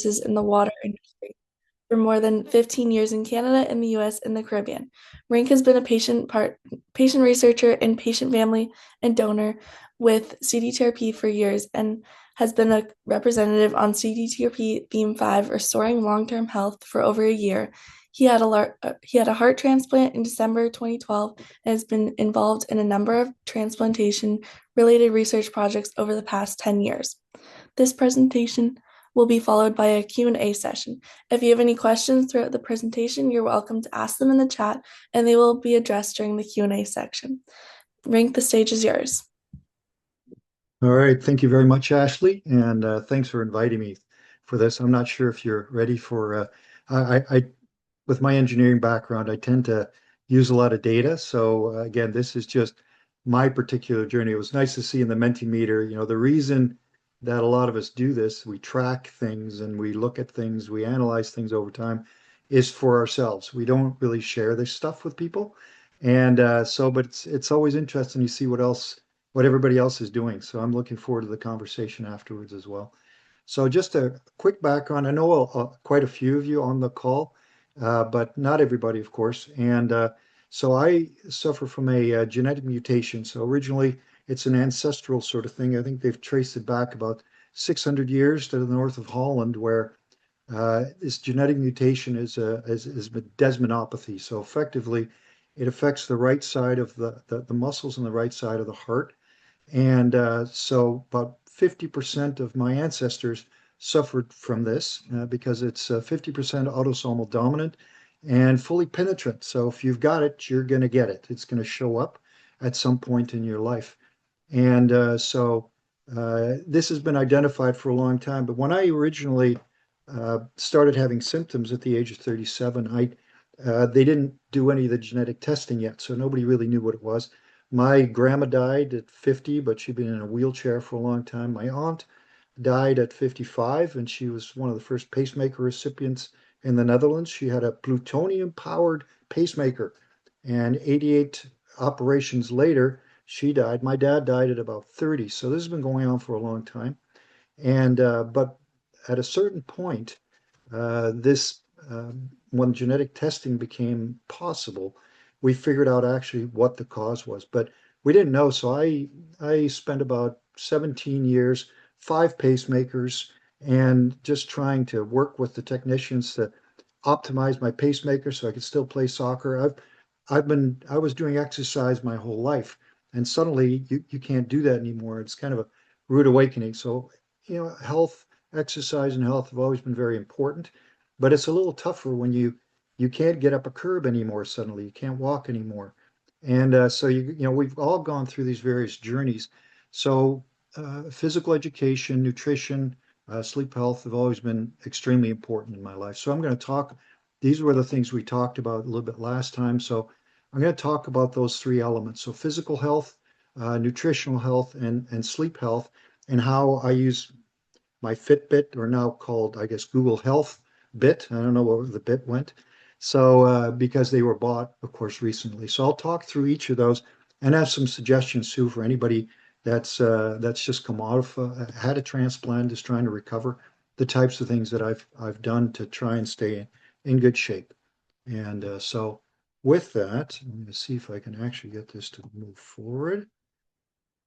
experiences in the water industry for more than 15 years in Canada, in the US, and the Caribbean. Rienk has been a patient researcher and patient family and donor with CDTRP for years and has been a representative on CDTRP Theme 5, Restoring Long-Term Health, for over a year. He had a heart transplant in December 2012 and has been involved in a number of transplantation related research projects over the past 10 years. This presentation will be followed by a Q&A session. If you have any questions throughout the presentation, you're welcome to ask them in the chat and they will be addressed during the Q&A section. Rienk, the stage is yours. All right, thank you very much, Ashley, and thanks for inviting me for this. I'm not sure if you're ready for, with my engineering background, I tend to use a lot of data. So again, this is just my particular journey. It was nice to see in the Mentimeter, the reason that a lot of us do this, we track things and we look at things, we analyze things over time, is for ourselves. We don't really share this stuff with people. And but it's always interesting to see what everybody else is doing. So I'm looking forward to the conversation afterwards as well. So just a quick background. I know quite a few of you on the call, but not everybody, of course. And so I suffer from a genetic mutation. So originally, it's an ancestral sort of thing. I think they've traced it back about 600 years to the north of Holland, where this genetic mutation is desmonopathy. So effectively, it affects the right side of the muscles on the right side of the heart. And so about 50% of my ancestors suffered from this because it's 50% autosomal dominant and fully penetrant. So if you've got it, you're going to get it. It's going to show up at some point in your life. And this has been identified for a long time. But when I originally started having symptoms at the age of 37, they didn't do any of the genetic testing yet, so nobody really knew what it was. My grandma died at 50, but she'd been in a wheelchair for a long time. My aunt died at 55, and she was one of the first pacemaker recipients in the Netherlands. She had a plutonium-powered pacemaker, and 88 operations later, she died. My dad died at about 30, so this has been going on for a long time. And but at a certain point, this when genetic testing became possible, we figured out actually what the cause was, but we didn't know. So I spent about 17 years, 5 pacemakers, and just trying to work with the technicians to optimize my pacemaker so I could still play soccer. I was doing exercise my whole life, and suddenly you can't do that anymore. It's kind of a rude awakening. So, health, exercise, and health have always been very important, but it's a little tougher when you can't get up a curb anymore suddenly. You can't walk anymore. And so we've all gone through these various journeys. So physical education, nutrition, sleep health have always been extremely important in my life. So I'm going to talk, these were the things we talked about a little bit last time. So I'm going to talk about those 3 elements. So physical health, nutritional health, and sleep health, and how I use my Fitbit, or now called, I guess, Google Health Bit. I don't know where the bit went. So because they were bought, of course, recently. So I'll talk through each of those and have some suggestions too for anybody that's just come out of had a transplant, is trying to recover, the types of things that I've done to try and stay in good shape. And so with that, I'm going to see if I can actually get this to move forward.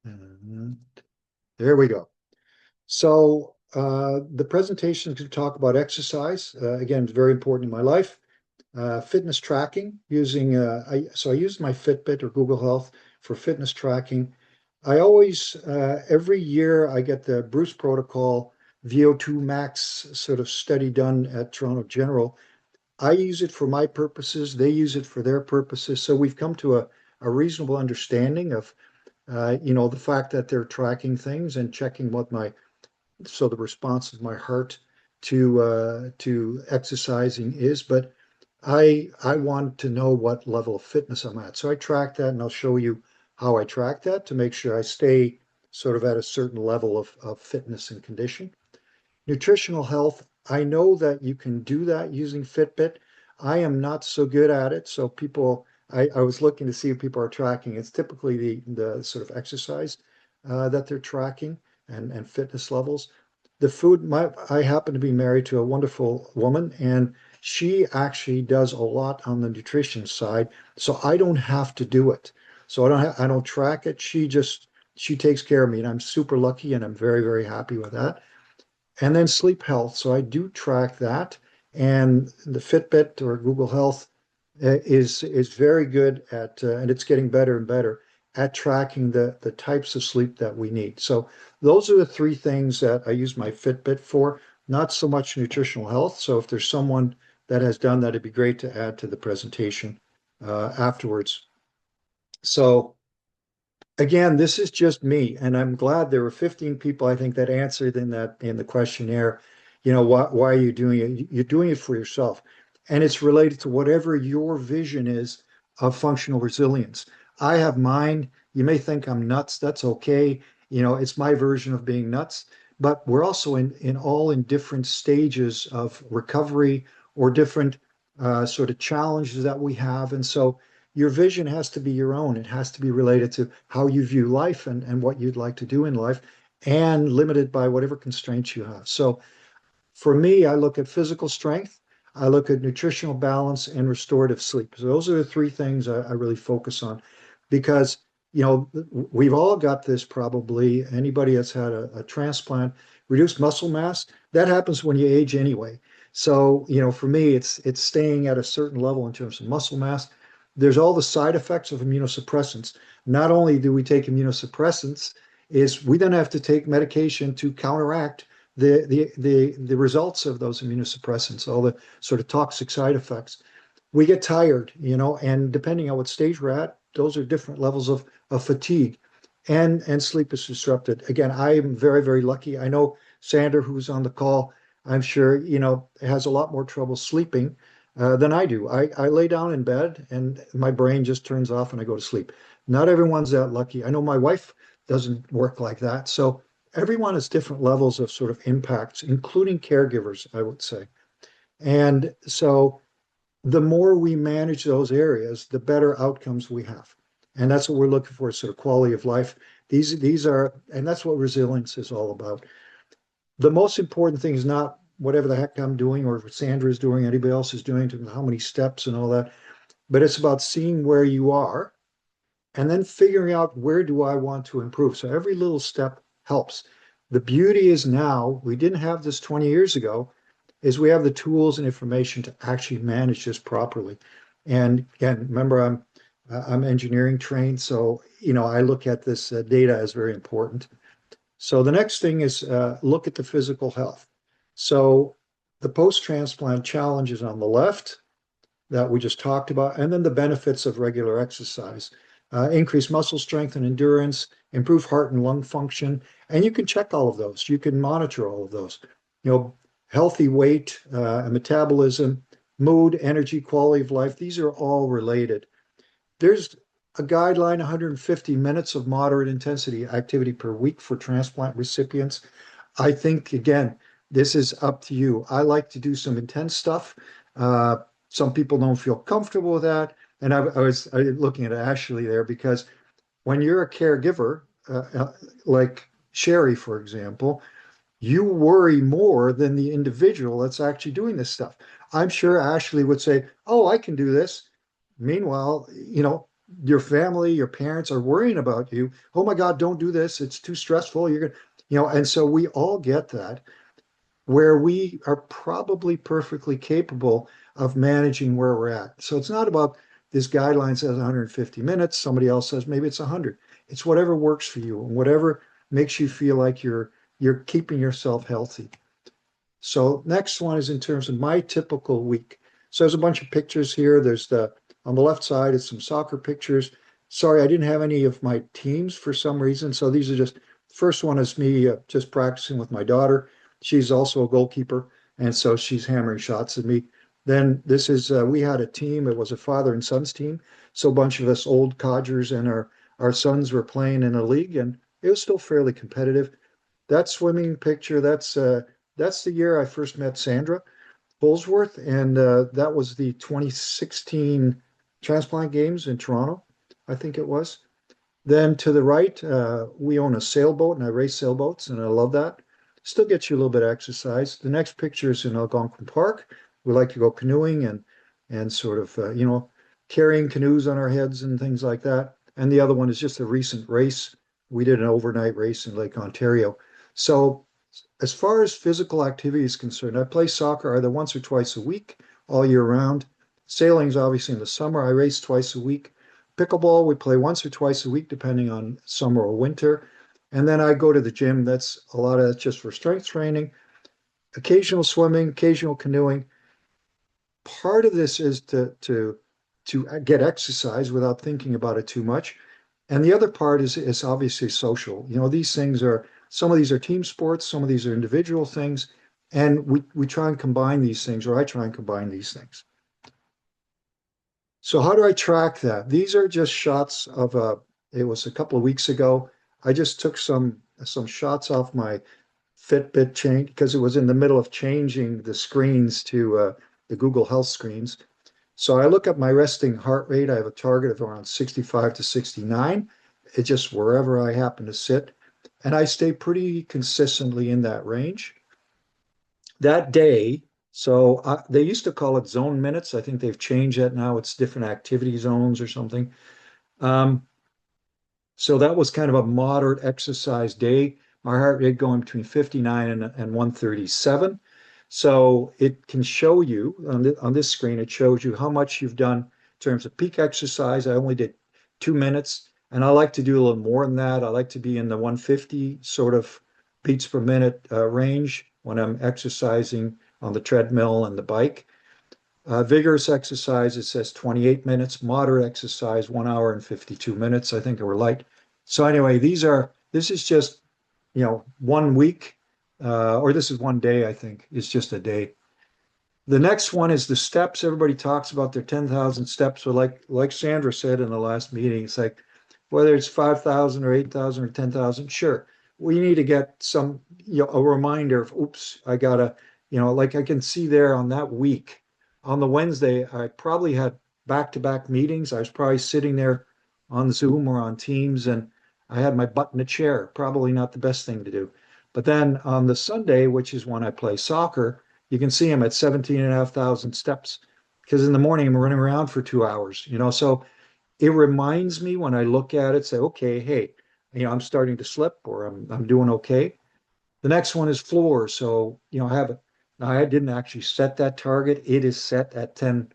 And there we go. So the presentation is going to talk about exercise. Again, it's very important in my life. Fitness tracking using, so I use my Fitbit or Google Health for fitness tracking. I always, every year I get the Bruce Protocol VO2 max sort of study done at Toronto General. I use it for my purposes. They use it for their purposes. So we've come to a reasonable understanding of, the fact that they're tracking things and checking so the response of my heart to exercising is. But I want to know what level of fitness I'm at. So I track that, and I'll show you how I track that to make sure I stay sort of at a certain level of fitness and condition. Nutritional health, I know that you can do that using Fitbit. I am not so good at it. So I was looking to see if people are tracking. It's typically the sort of exercise that they're tracking and fitness levels. the food, I happen to be married to a wonderful woman, and she actually does a lot on the nutrition side, so I don't have to do it. So I don't track it. She takes care of me, and I'm super lucky, and I'm very, very happy with that. And then sleep health. So I do track that. And the Fitbit or Google Health is very good at, and it's getting better and better at tracking the types of sleep that we need. So those are the three things that I use my Fitbit for, not so much nutritional health. So if there's someone that has done that, it'd be great to add to the presentation afterwards. So again, this is just me, and I'm glad there were 15 people, I think, that answered in the questionnaire, why are you doing it? You're doing it for yourself. And it's related to whatever your vision is of functional resilience. I have mine. You may think I'm nuts. That's okay. It's my version of being nuts. But we're also in different stages of recovery or different sort of challenges that we have. And so your vision has to be your own. It has to be related to how you view life and what you'd like to do in life and limited by whatever constraints you have. So for me, I look at physical strength, I look at nutritional balance and restorative sleep. So those are the three things I really focus on because, we've all got this probably. Anybody that's had a transplant, reduced muscle mass, that happens when you age anyway. So, for me, it's staying at a certain level in terms of muscle mass. There's all the side effects of immunosuppressants. Not only do we take immunosuppressants, is we then have to take medication to counteract the results of those immunosuppressants, all the sort of toxic side effects. We get tired, and depending on what stage we're at, those are different levels of fatigue, and sleep is disrupted. Again, I am very, very lucky. I know Sandra, who's on the call, I'm sure, has a lot more trouble sleeping than I do. I lay down in bed and my brain just turns off and I go to sleep. Not everyone's that lucky. I know my wife doesn't work like that. So everyone has different levels of sort of impacts, including caregivers, I would say. And so the more we manage those areas, the better outcomes we have. And that's what we're looking for, sort of quality of life. These are, and that's what resilience is all about. The most important thing is not whatever the heck I'm doing or if Sandra is doing, anybody else is doing, to how many steps and all that, but it's about seeing where you are and then figuring out where do I want to improve. So every little step helps. The beauty is now, we didn't have this 20 years ago, is we have the tools and information to actually manage this properly. And again, remember, I'm engineering trained, so I look at this data as very important. So the next thing is look at the physical health. So the post-transplant challenges on the left that we just talked about, and then the benefits of regular exercise, increase muscle strength and endurance, improve heart and lung function, and you can check all of those. You can monitor all of those. You know, healthy weight, metabolism, mood, energy, quality of life. These are all related. There's a guideline 150 minutes of moderate intensity activity per week for transplant recipients. I think, again, this is up to you. I like to do some intense stuff. Uh, some people don't feel comfortable with that. And I was looking at Ashley there because when you're a caregiver, like Sherry, for example, you worry more than the individual that's actually doing this stuff. I'm sure Ashley would say, "Oh, I can do this." Meanwhile, your family, your parents are worrying about you. "Oh my God, don't do this. It's too stressful. You're gonna, and so we all get that where we are probably perfectly capable of managing where we're at. So it's not about this guideline says 150 minutes. Somebody else says maybe it's 100. It's whatever works for you and whatever makes you feel like you're keeping yourself healthy. So next one is in terms of my typical week. So there's a bunch of pictures here. There's on the left side is some soccer pictures. Sorry, I didn't have any of my teams for some reason. So these are just, first one is me just practicing with my daughter. She's also a goalkeeper. And so she's hammering shots at me. Then this is, we had a team. It was a father and sons team. So a bunch of us old codgers and our sons were playing in a league and it was still fairly competitive. That swimming picture, that's the year I first met Sandra Holsworth, and that was the 2016 transplant games in Toronto, I think it was. Then to the right, we own a sailboat, and I race sailboats, and I love that. still gets you a little bit of exercise. The next picture is in Algonquin Park. We like to go canoeing and sort of carrying canoes on our heads and things like that. And the other one is just a recent race. We did an overnight race in Lake Ontario. So as far as physical activity is concerned, I play soccer either once or twice a week all year round. Sailing is obviously in the summer. I race twice a week. Pickleball, we play once or twice a week, depending on summer or winter. And then I go to the gym. That's a lot of that's just for strength training, occasional swimming, occasional canoeing. Part of this is to get exercise without thinking about it too much. And the other part is obviously social. You know, these things are some of these are team sports, some of these are individual things, and we try and combine these things, or I try and combine these things. So how do I track that? These are just shots of it was a couple of weeks ago. I just took some shots off my Fitbit change because it was in the middle of changing the screens to the Google Health screens. So I look at my resting heart rate. I have a target of around 65 to 69. It's just wherever I happen to sit. And I stay pretty consistently in that range. That day, so they used to call it zone minutes. I think they've changed that now. It's different activity zones or something. Um, so that was kind of a moderate exercise day. My heart rate going between 59 and 137. So it can show you on this screen, it shows you how much you've done in terms of peak exercise. I only did 2 minutes, and I like to do a little more than that. I like to be in the 150 sort of beats per minute range when I'm exercising on the treadmill and the bike. Vigorous exercise, it says 28 minutes. Moderate exercise, 1 hour and 52 minutes. I think they were light. So anyway, this is just, 1 week, or this is one day, I think. It's just a day. The next one is the steps. Everybody talks about their 10,000 steps. So like Sandra said in the last meeting, it's like whether it's 5,000 or 8,000 or 10,000, sure. We need to get some, a reminder of, oops, I gotta, like I can see there on that week. On the Wednesday, I probably had back-to-back meetings. I was probably sitting there on Zoom or on Teams, and I had my butt in a chair. Probably not the best thing to do. But then on the Sunday, which is when I play soccer, you can see I'm at 17,500 steps because in the morning I'm running around for 2 hours, so it reminds me when I look at it, say, okay, hey, I'm starting to slip or I'm doing okay. The next one is floor. So, I have it. Now I didn't actually set that target. It is set at 10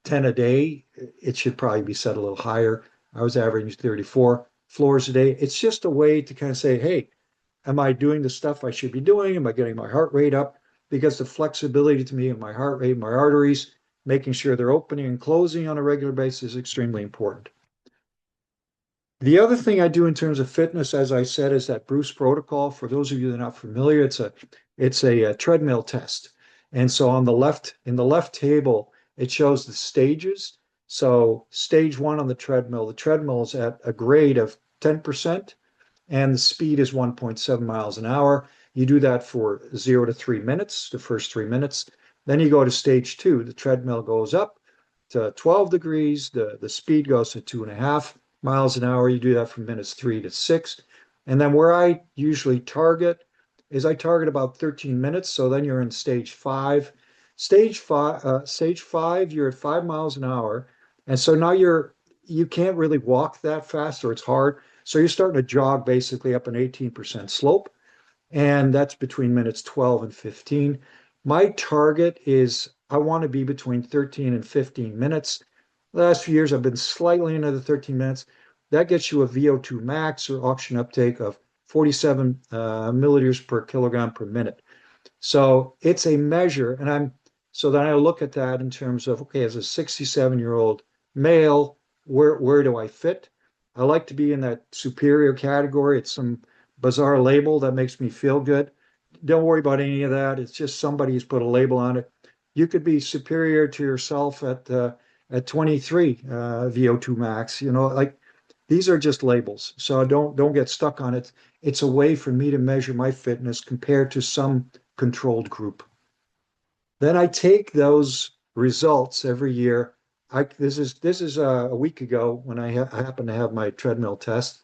a day. It should probably be set a little higher. I was averaging 34 floors a day. It's just a way to kind of say, hey, am I doing the stuff I should be doing? Am I getting my heart rate up? Because the flexibility to me of my heart rate, my arteries, making sure they're opening and closing on a regular basis is extremely important. The other thing I do in terms of fitness, as I said, is that Bruce protocol. For those of you that are not familiar, it's a treadmill test. And so on the left, in the left table, it shows the stages. So stage one on the treadmill is at a grade of 10%, and the speed is 1.7 miles an hour. You do that for 0 to 3 minutes, the first 3 minutes. Then you go to stage two. The treadmill goes up to 12 degrees. The speed goes to 2.5 miles an hour. You do that from minutes 3 to 6. And then where I usually target is I target about 13 minutes. So then you're in stage five. Stage five, you're at 5 miles an hour. And so now you can't really walk that fast or it's hard. So you're starting to jog basically up an 18% slope, and that's between minutes 12 and 15. My target is I want to be between 13 and 15 minutes. The last few years, I've been slightly under the 13 minutes. That gets you a VO2 max or oxygen uptake of 47 milliliters per kilogram per minute. So it's a measure, and so then I look at that in terms of, okay, as a 67-year-old male, where do I fit? I like to be in that superior category. It's some bizarre label that makes me feel good. Don't worry about any of that. It's just somebody's put a label on it. You could be superior to yourself at 23 VO2 max. Like these are just labels. So don't get stuck on it. It's a way for me to measure my fitness compared to some controlled group. Then I take those results every year. This is a week ago when I happened to have my treadmill test.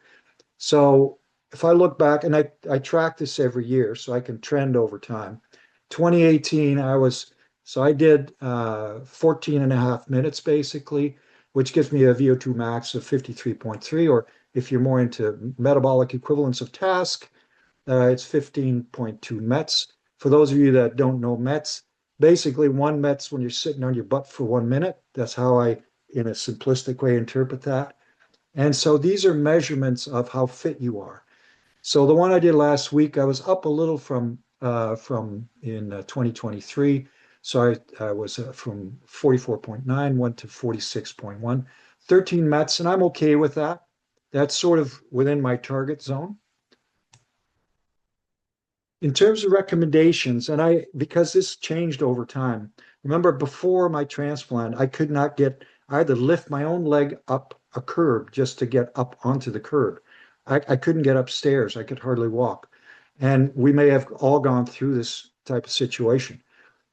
So if I look back, and I track this every year so I can trend over time. 2018, I did 14 and a half minutes basically, which gives me a VO2 max of 53.3, or if you're more into metabolic equivalence of task, it's 15.2 METs. For those of you that don't know METs, basically one MET's when you're sitting on your butt for 1 minute. That's how I, in a simplistic way, interpret that. And so these are measurements of how fit you are. So the one I did last week, I was up a little from in 2023. So I was from 44.9 went to 46.1, 13 METs, and I'm okay with that. That's sort of within my target zone. In terms of recommendations, and because this changed over time, remember before my transplant, I could not get, I had to lift my own leg up a curb just to get up onto the curb. I couldn't get upstairs. I could hardly walk. And we may have all gone through this type of situation.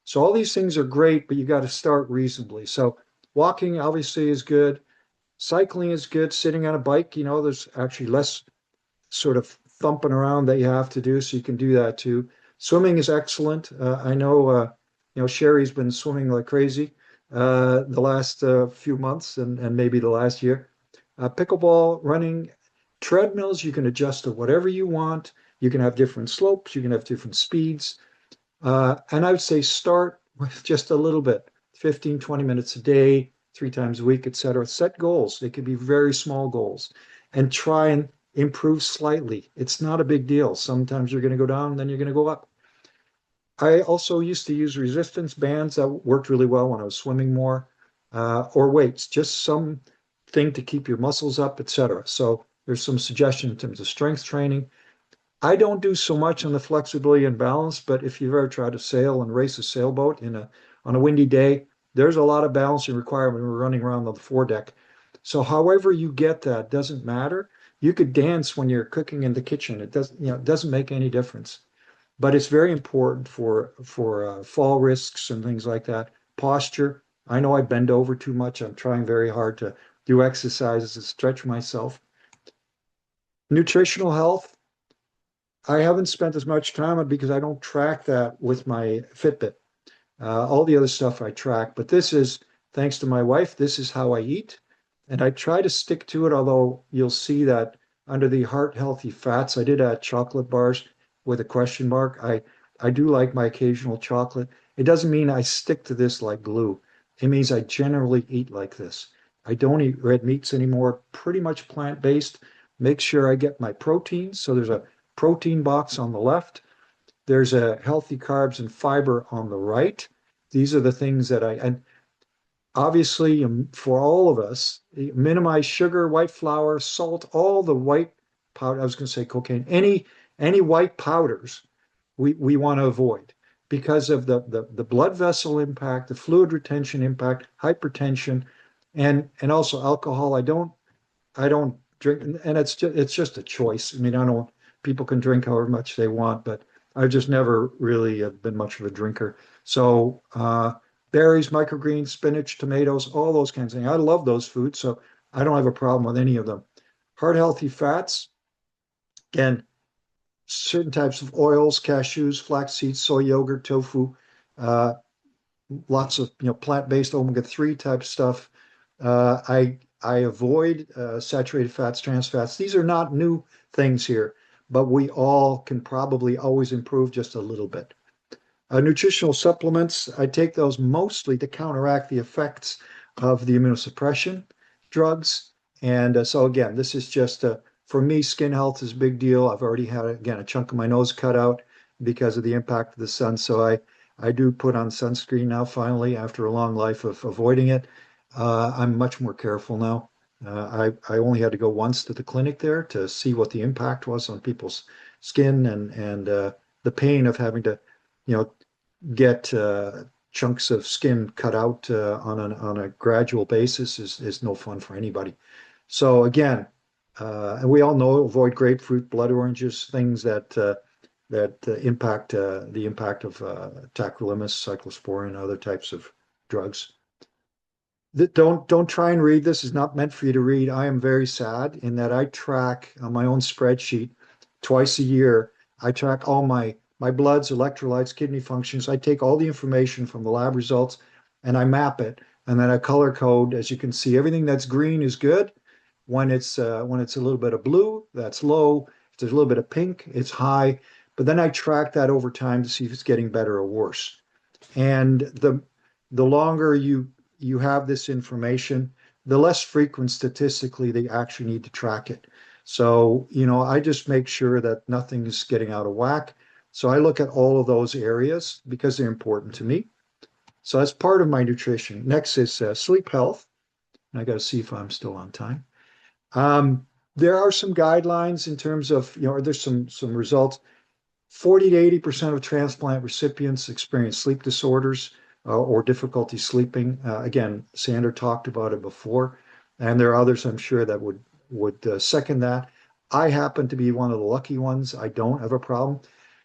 So all these things are great, but you got to start reasonably. So walking obviously is good. Cycling is good. Sitting on a bike, there's actually less sort of thumping around that you have to do, so you can do that too. Swimming is excellent. I know, Sherry's been swimming like crazy the last few months and maybe the last year. Pickleball, running, treadmills, you can adjust to whatever you want. You can have different slopes, you can have different speeds. And I would say start with just a little bit, 15, 20 minutes a day, 3 times a week, et cetera. Set goals. They could be very small goals and try and improve slightly. It's not a big deal. Sometimes you're going to go down, then you're going to go up. I also used to use resistance bands that worked really well when I was swimming more, or weights, just some thing to keep your muscles up, et cetera. So there's some suggestion in terms of strength training. I don't do so much on the flexibility and balance, but if you've ever tried to sail and race a sailboat on a windy day, there's a lot of balancing requirement when we're running around on the foredeck. So however you get that doesn't matter. You could dance when you're cooking in the kitchen. It doesn't make any difference. But it's very important for fall risks and things like that. Posture. I know I bend over too much. I'm trying very hard to do exercises to stretch myself. Nutritional health. I haven't spent as much time on it because I don't track that with my Fitbit. All the other stuff I track, but this is thanks to my wife. This is how I eat, and I try to stick to it. Although you'll see that under the heart healthy fats, I did add chocolate bars with a question mark. I do like my occasional chocolate. It doesn't mean I stick to this like glue. It means I generally eat like this. I don't eat red meats anymore. Pretty much plant-based. Make sure I get my proteins. So there's a protein box on the left. There's a healthy carbs and fiber on the right. These are the things and obviously for all of us, minimize sugar, white flour, salt, all the white powder. I was going to say cocaine, any white powders we want to avoid because of the blood vessel impact, the fluid retention impact, hypertension, and also alcohol. I don't drink, and it's just a choice. I mean, I don't. People can drink however much they want, but I've just never really been much of a drinker. So berries, microgreens, spinach, tomatoes, all those kinds of things. I love those foods, so I don't have a problem with any of them. Heart healthy fats, again, certain types of oils, cashews, flax seeds, soy yogurt, tofu, uh, lots of plant-based omega-3 type stuff. I avoid saturated fats, trans fats. These are not new things here, but we all can probably always improve just a little bit. Nutritional supplements, I take those mostly to counteract the effects of the immunosuppression drugs. And so again, this is just for me, skin health is a big deal. I've already had, again, a chunk of my nose cut out because of the impact of the sun. So I do put on sunscreen now, finally, after a long life of avoiding it. I'm much more careful now. I only had to go once to the clinic there to see what the impact was on people's skin and the pain of having to, you know, get chunks of skin cut out on a gradual basis is no fun for anybody. So again, and we all know avoid grapefruit, blood oranges, things that impact the impact of tacrolimus, cyclosporin, other types of drugs. Don't try and read. This is not meant for you to read. I am very sad in that I track on my own spreadsheet twice a year. I track all my bloods, electrolytes, kidney functions. I take all the information from the lab results and I map it. And then I color code. As you can see, everything that's green is good. When it's a little bit of blue, that's low. If there's a little bit of pink, it's high. But then I track that over time to see if it's getting better or worse. And the longer you have this information, the less frequent statistically they actually need to track it. So, I just make sure that nothing is getting out of whack. So I look at all of those areas because they're important to me. So that's part of my nutrition. Next is sleep health. I got to see if I'm still on time. Um, there are some guidelines in terms of, there's some results. 40 to 80% of transplant recipients experience sleep disorders or difficulty sleeping. Again, Sandra talked about it before, and there are others I'm sure that would second that. I happen to be one of the lucky ones. I don't have a problem.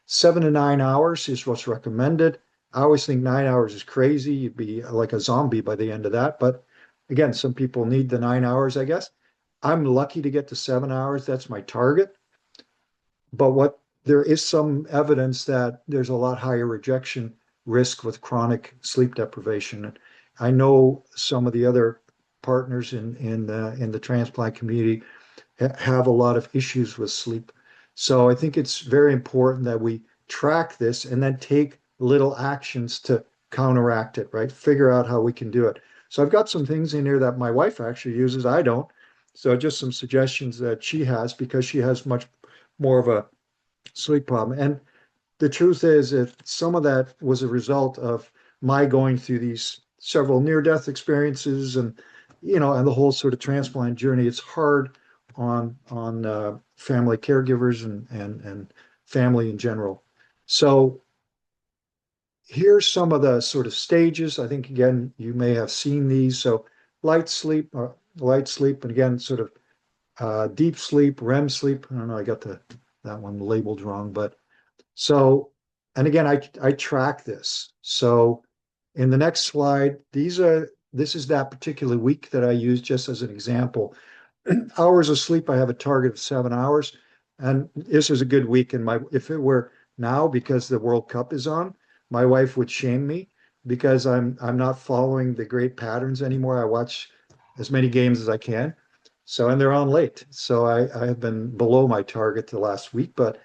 7 to 9 hours is what's recommended. I always think 9 hours is crazy. You'd be like a zombie by the end of that. But again, some people need the 9 hours, I guess. I'm lucky to get to 7 hours. That's my target. But what there is some evidence that there's a lot higher rejection risk with chronic sleep deprivation. I know some of the other partners in the transplant community have a lot of issues with sleep. So I think it's very important that we track this and then take little actions to counteract it, right? Figure out how we can do it. So I've got some things in here that my wife actually uses. I don't. So just some suggestions that she has because she has much more of a sleep problem. And the truth is that some of that was a result of my going through these several near-death experiences and the whole sort of transplant journey. It's hard on family caregivers and family in general. So here's some of the sort of stages. I think again you may have seen these. So light sleep, and again sort of deep sleep, REM sleep. I don't know. I got that one labeled wrong, but so, and again, I track this. So in the next slide, this is that particular week that I use just as an example. Hours of sleep, I have a target of 7 hours. And this is a good week. And if it were now, because the World Cup is on, my wife would shame me because I'm not following the great patterns anymore. I watch as many games as I can. So, and they're on late. So I have been below my target the last week, but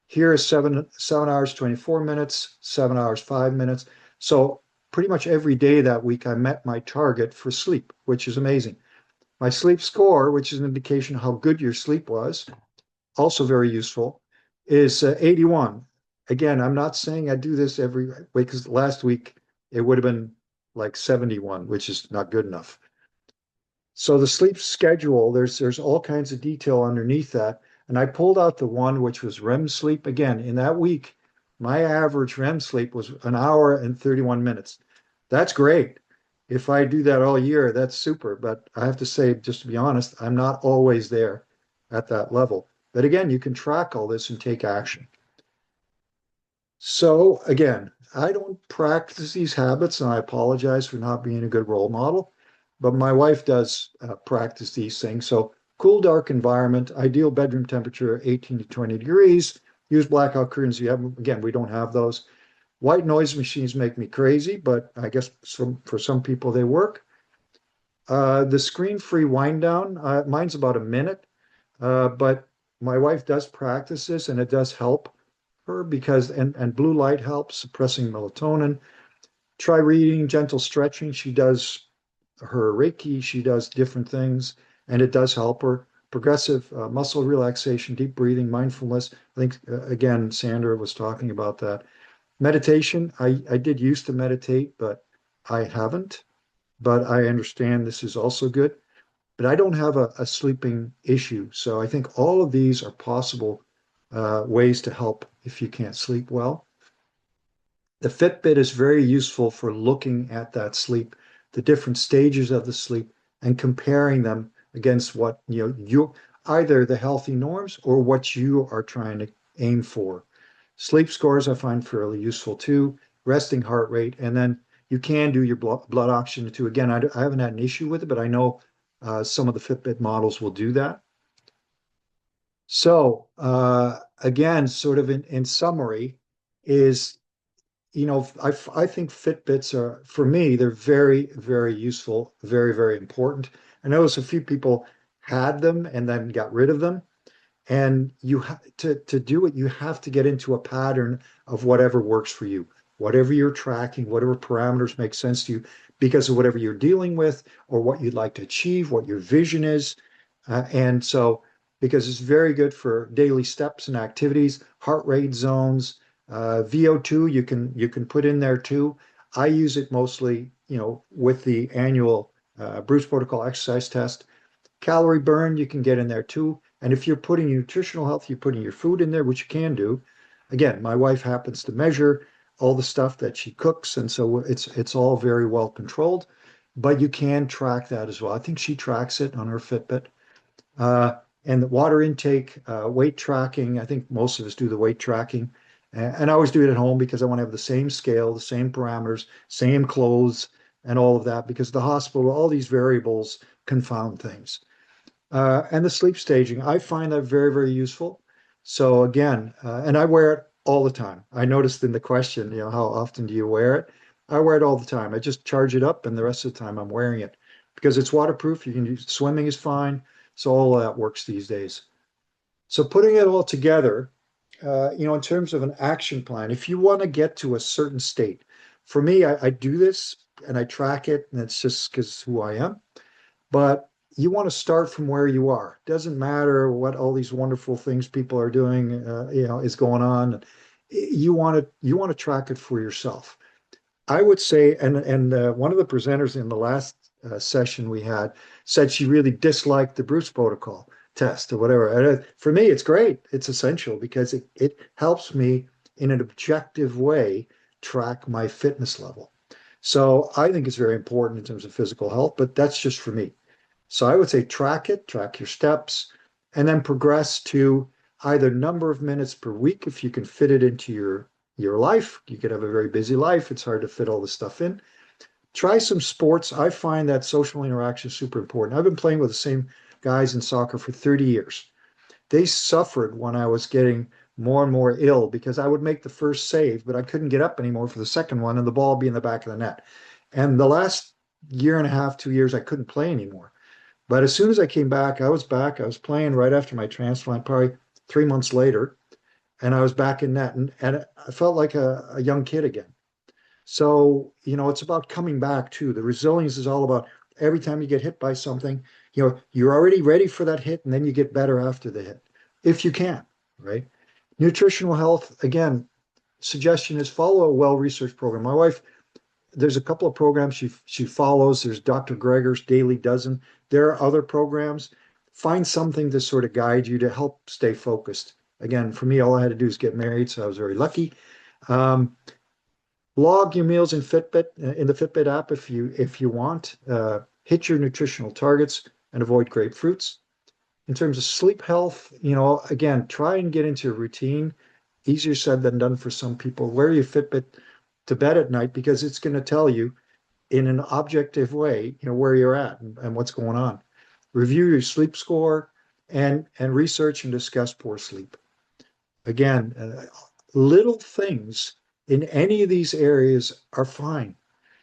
here is 7 hours, 24 minutes, 7 hours, 5 minutes. So pretty much every day that week, I met my target for sleep, which is amazing. My sleep score, which is an indication of how good your sleep was, also very useful, is 81. Again, I'm not saying I do this every week because last week it would have been like 71, which is not good enough. So the sleep schedule, there's all kinds of detail underneath that. And I pulled out the one which was REM sleep. Again, in that week, my average REM sleep was an hour and 31 minutes. That's great. If I do that all year, that's super. But I have to say, just to be honest, I'm not always there at that level. But again, you can track all this and take action. So again, I don't practice these habits, and I apologize for not being a good role model, but my wife does practice these things. So cool, dark environment, ideal bedroom temperature, 18 to 20 degrees. Use blackout curtains. Again, we don't have those. White noise machines make me crazy, but I guess for some people they work. The screen-free wind down, mine's about a minute, but my wife does practice this, and it does help her because and blue light helps suppressing melatonin. Try reading, gentle stretching. She does her Reiki, she does different things, and it does help her. Progressive muscle relaxation, deep breathing, mindfulness. I think again, Sandra was talking about that. Meditation. I did used to meditate, but I haven't. But I understand this is also good. But I don't have a sleeping issue, so I think all of these are possible ways to help if you can't sleep well. The Fitbit is very useful for looking at that sleep, the different stages of the sleep, and comparing them against what you either the healthy norms or what you are trying to aim for. Sleep scores I find fairly useful too, resting heart rate, and then you can do your blood oxygen too. Again, I haven't had an issue with it, but I know some of the Fitbit models will do that. So, again, sort of in summary, is, I think Fitbits are, for me, they're very, very useful, very, very important. I notice a few people had them and then got rid of them. And to do it, you have to get into a pattern of whatever works for you, whatever you're tracking, whatever parameters make sense to you because of whatever you're dealing with or what you'd like to achieve, what your vision is. And so, because it's very good for daily steps and activities, heart rate zones, VO2, you can put in there too. I use it mostly, with the annual Bruce Protocol exercise test. Calorie burn, you can get in there too. And if you're putting nutritional health, you're putting your food in there, which you can do. Again, my wife happens to measure all the stuff that she cooks, and so it's all very well controlled. But you can track that as well. I think she tracks it on her Fitbit. Uh, and the water intake, weight tracking. I think most of us do the weight tracking. And I always do it at home because I want to have the same scale, the same parameters, same clothes, and all of that. Because the hospital, all these variables confound things. And the sleep staging, I find that very, very useful. So again, and I wear it all the time. I noticed in the question, how often do you wear it? I wear it all the time. I just charge it up, and the rest of the time I'm wearing it because it's waterproof. You can use swimming is fine. So all of that works these days. So putting it all together, in terms of an action plan, if you want to get to a certain state, for me, I do this and I track it, and it's just because who I am. But you want to start from where you are. Doesn't matter what all these wonderful things people are doing, is going on. You want to track it for yourself. I would say, and one of the presenters in the last session we had said she really disliked the Bruce protocol test or whatever. And for me, it's great. It's essential because it helps me in an objective way track my fitness level. So I think it's very important in terms of physical health, but that's just for me. So I would say track it, track your steps, and then progress to either number of minutes per week if you can fit it into your life. You could have a very busy life. It's hard to fit all this stuff in. Try some sports. I find that social interaction is super important. I've been playing with the same guys in soccer for 30 years. They suffered when I was getting more and more ill because I would make the first save, but I couldn't get up anymore for the second one, and the ball would be in the back of the net. And the last year and a half, 2 years, I couldn't play anymore. But as soon as I came back, I was back. I was playing right after my transplant, probably 3 months later, and I was back in net, and I felt like a young kid again. So, it's about coming back too. The resilience is all about every time you get hit by something, you're already ready for that hit, and then you get better after the hit, if you can, right? Nutritional health, again, suggestion is follow a well-researched program. My wife, there's a couple of programs she follows. There's Dr. Greger's Daily Dozen. There are other programs. Find something to sort of guide you to help stay focused. Again, for me, all I had to do is get married, so I was very lucky. Um, Log your meals in Fitbit in the Fitbit app if you want. Hit your nutritional targets and avoid grapefruits. In terms of sleep health, again, try and get into a routine. Easier said than done for some people. Wear your Fitbit to bed at night because it's going to tell you in an objective way, where you're at and what's going on. Review your sleep score and research and discuss poor sleep. Again, little things in any of these areas are fine.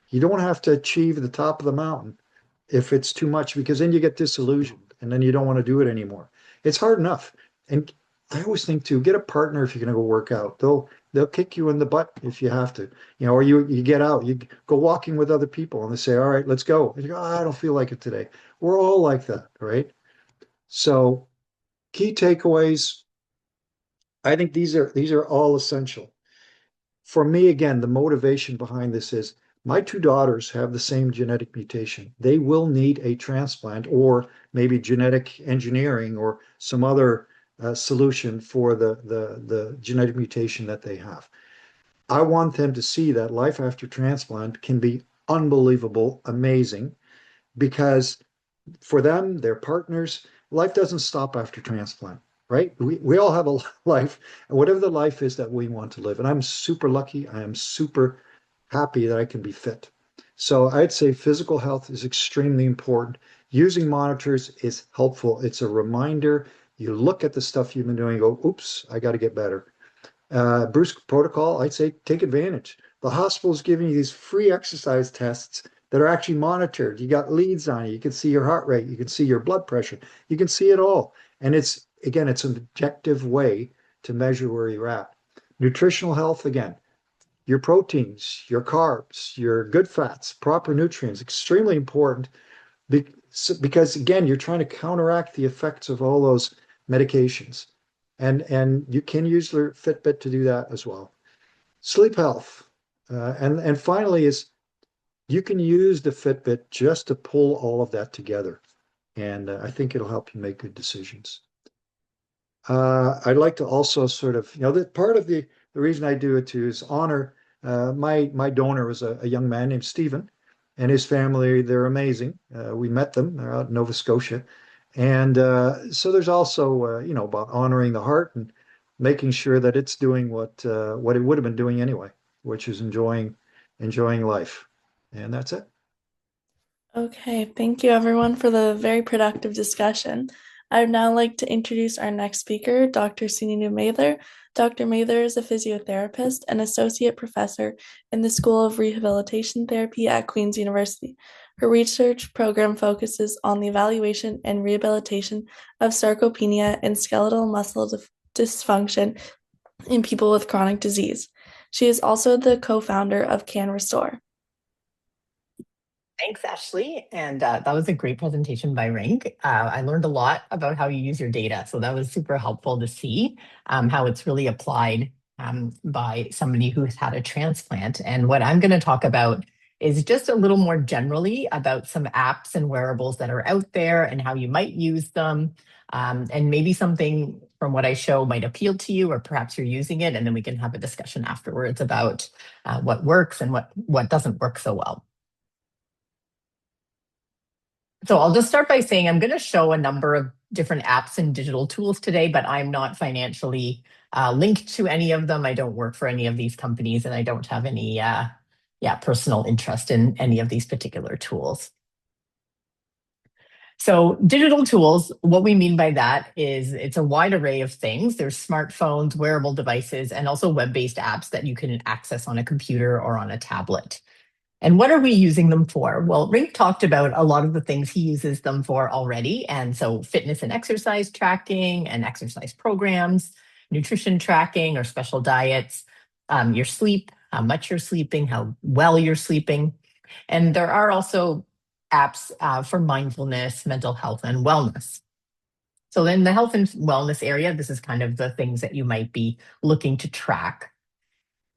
You don't have to achieve the top of the mountain if it's too much, because then you get disillusioned and then you don't want to do it anymore. It's hard enough. And I always think too, get a partner if you're going to go work out. They'll kick you in the butt if you have to, or you get out, you go walking with other people and they say, all right, let's go. And you go, "Oh, I don't feel like it today." We're all like that, right? So key takeaways, I think these are all essential. For me, again, the motivation behind this is my two daughters have the same genetic mutation. They will need a transplant or maybe genetic engineering or some other solution for the genetic mutation that they have. I want them to see that life after transplant can be unbelievable, amazing, because for them, their partners, life doesn't stop after transplant, right? We all have a life, and whatever the life is that we want to live. And I'm super lucky. I am super happy that I can be fit. So I'd say physical health is extremely important. Using monitors is helpful. It's a reminder. You look at the stuff you've been doing and go, oops, I got to get better. Bruce protocol, I'd say take advantage. The hospital's giving you these free exercise tests that are actually monitored. You got leads on you. You can see your heart rate. You can see your blood pressure. You can see it all. And it's, again, it's an objective way to measure where you're at. Nutritional health, again, your proteins, your carbs, your good fats, proper nutrients, extremely important because again, you're trying to counteract the effects of all those medications. And you can use your Fitbit to do that as well. Sleep health. And finally is you can use the Fitbit just to pull all of that together. And I think it'll help you make good decisions. I'd like to also sort of, that part of the reason I do it too is honor my donor was a young man named Stephen and his family. They're amazing. We met them. They're out in Nova Scotia. And so there's also, about honoring the heart and making sure that it's doing what it would have been doing anyway, which is enjoying life. And that's it. Okay, thank you everyone for the very productive discussion. I would now like to introduce our next speaker, Dr. Sunita Mathur. Dr. Mathur is a physiotherapist and associate professor in the School of Rehabilitation Therapy at Queen's University. Her research program focuses on the evaluation and rehabilitation of sarcopenia and skeletal muscle dysfunction in people with chronic disease. She is also the co-founder of Can Restore. Thanks, Ashley. And that was a great presentation by Rienk. I learned a lot about how you use your data. So that was super helpful to see how it's really applied by somebody who's had a transplant. And what I'm going to talk about is just a little more generally about some apps and wearables that are out there and how you might use them. And maybe something from what I show might appeal to you, or perhaps you're using it. And then we can have a discussion afterwards about what works and what doesn't work so well. So I'll just start by saying I'm going to show a number of different apps and digital tools today, but I'm not financially linked to any of them. I don't work for any of these companies, and I don't have any personal interest in any of these particular tools. So digital tools, what we mean by that is it's a wide array of things. There's smartphones, wearable devices, and also web-based apps that you can access on a computer or on a tablet. And what are we using them for? Well, Rienk talked about a lot of the things he uses them for already. And so fitness and exercise tracking and exercise programs, nutrition tracking or special diets, your sleep, how much you're sleeping, how well you're sleeping. And there are also apps for mindfulness, mental health, and wellness. So in the health and wellness area, this is kind of the things that you might be looking to track.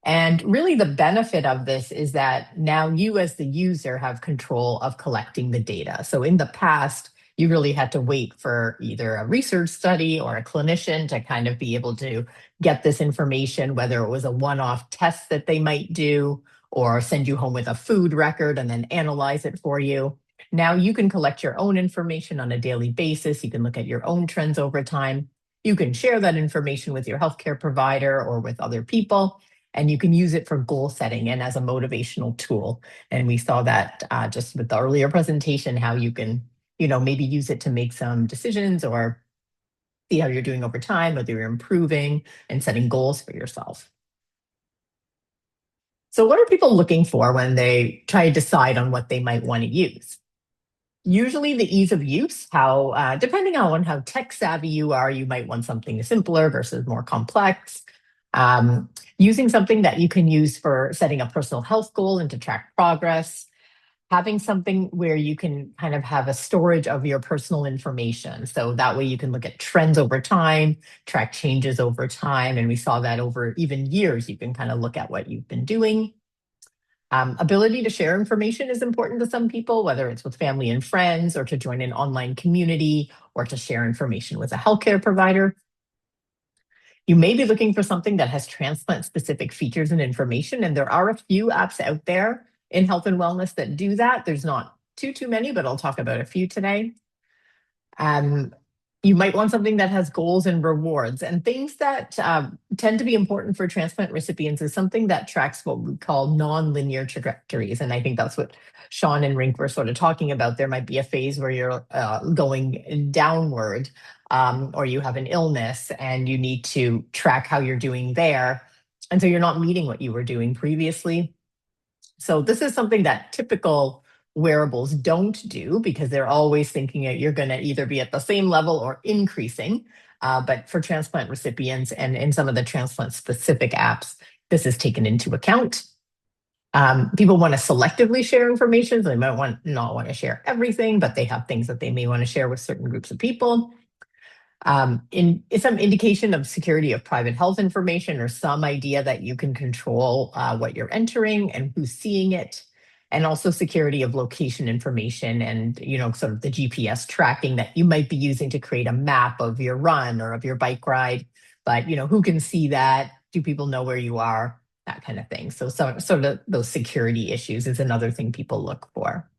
And really the benefit of this is that now you as the user have control of collecting the data. So in the past, you really had to wait for either a research study or a clinician to kind of be able to get this information, whether it was a one-off test that they might do or send you home with a food record and then analyze it for you. Now you can collect your own information on a daily basis. You can look at your own trends over time. You can share that information with your healthcare provider or with other people. And you can use it for goal setting and as a motivational tool. And we saw that just with the earlier presentation, how you can, maybe use it to make some decisions or see how you're doing over time, whether you're improving and setting goals for yourself. So what are people looking for when they try to decide on what they might want to use? Usually the ease of use, how depending on how tech savvy you are, you might want something simpler versus more complex. Using something that you can use for setting a personal health goal and to track progress, having something where you can kind of have a storage of your personal information. So that way you can look at trends over time, track changes over time. And we saw that over even years, you can kind of look at what you've been doing. Ability to share information is important to some people, whether it's with family and friends or to join an online community or to share information with a healthcare provider. You may be looking for something that has transplant-specific features and information, and there are a few apps out there in health and wellness that do that. There's not too many, but I'll talk about a few today. You might want something that has goals and rewards, and things that tend to be important for transplant recipients is something that tracks what we call non-linear trajectories. And I think that's what Sean and Rienk were sort of talking about. There might be a phase where you're going downward or you have an illness and you need to track how you're doing there. And so you're not meeting what you were doing previously. So this is something that typical wearables don't do because they're always thinking that you're going to either be at the same level or increasing. But for transplant recipients and in some of the transplant specific apps, this is taken into account. People want to selectively share information. So they might not want to share everything, but they have things that they may want to share with certain groups of people. In some indication of security of private health information or some idea that you can control what you're entering and who's seeing it, and also security of location information and sort of the GPS tracking that you might be using to create a map of your run or of your bike ride. But who can see that? Do people know where you are? That kind of thing. So sort of those security issues is another thing people look for.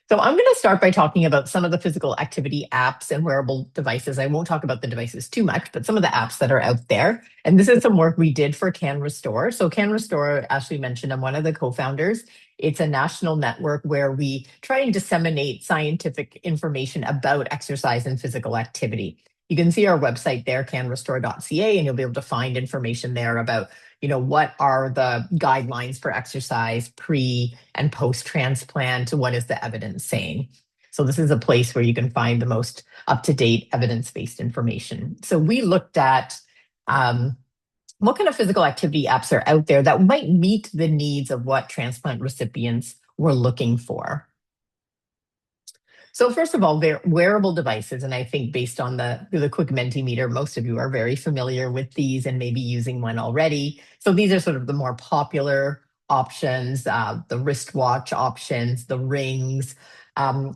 So I'm going to start by talking about some of the physical activity apps and wearable devices. I won't talk about the devices too much, but some of the apps that are out there. And this is some work we did for Can Restore. So Can Restore, Ashley mentioned, I'm one of the co-founders. It's a national network where we try and disseminate scientific information about exercise and physical activity. You can see our website there, canrestore.ca, and you'll be able to find information there about what are the guidelines for exercise pre and post transplant? What is the evidence saying? So this is a place where you can find the most up-to-date evidence-based information. So we looked at what kind of physical activity apps are out there that might meet the needs of what transplant recipients were looking for. So first of all, wearable devices, and I think based on the quick Mentimeter, most of you are very familiar with these and maybe using one already. So these are sort of the more popular options, the wristwatch options, the rings.